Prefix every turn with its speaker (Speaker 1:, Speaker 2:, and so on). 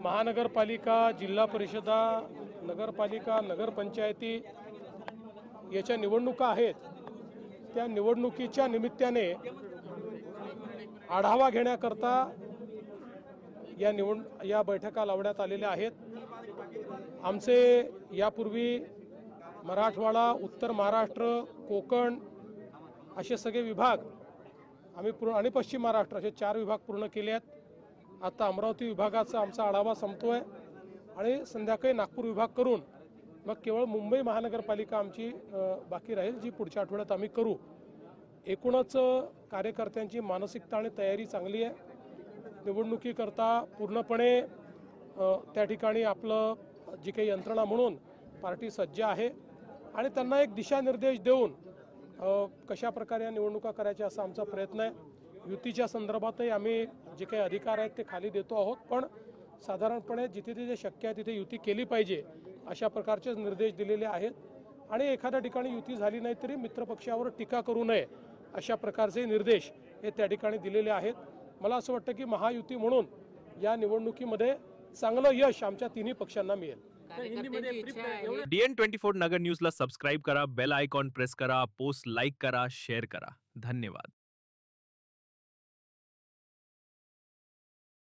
Speaker 1: महानगरपालिका, जिल्हा परिषदा, नगरपालिका, नगरपंचायती याच्या निवडणुका आहेत. त्या निवडणुकीच्या निमित्ताने आढावा घेण्याकरता या बैठका लावण्यात आलेल्या आहेत. आमचे यापूर्वी मराठवाडा, उत्तर महाराष्ट्र, कोकण असे सगळे विभाग आम्ही आणि पश्चिम महाराष्ट्र असे 4 विभाग पूर्ण केले आहेत. आता अमरावती विभागाचा आमचा आढावा संपतोय आणि संध्याकाळी नागपूर विभाग करून मग केवळ मुंबई महानगरपालिका आमची बाकी राहील, जी पुढच्या आठवड्यात आम्ही करू. एकूणच कार्यकर्त्यांची मानसिकता आणि तयारी चांगली आहे. निवडणुकीकरता पूर्णपणे त्या ठिकाणी आपलं जी काही यंत्रणा म्हणून पार्टी सज्ज आहे आणि त्यांना एक दिशानिर्देश देऊन कशा प्रकारे या निवडणुका करायच्या असा आमचा प्रयत्न आहे. युतीच्या संदर्भातही आम्ही जे काही अधिकार आहेत ते खाली देतो आहोत, पण साधारणपणे जिथे जिथे शक्य आहे तिथे युती केली पाहिजे अशा प्रकारचे निर्देश दिलेले आहेत. आणि एखाद्या ठिकाणी युती झाली नाही तरी मित्रपक्षावर टीका करू नये अशा प्रकारचे निर्देश हे त्या ठिकाणी दिलेले आहेत. मला असं वाटतं की महायुती म्हणून या निवडणुकीमध्ये चांगलं यश आमच्या तिन्ही पक्षांना मिळेल.
Speaker 2: DN24 नगर न्यूजला सबस्क्राईब करा, बेल आयकॉन प्रेस करा, पोस्ट लाईक करा, शेअर करा. धन्यवाद.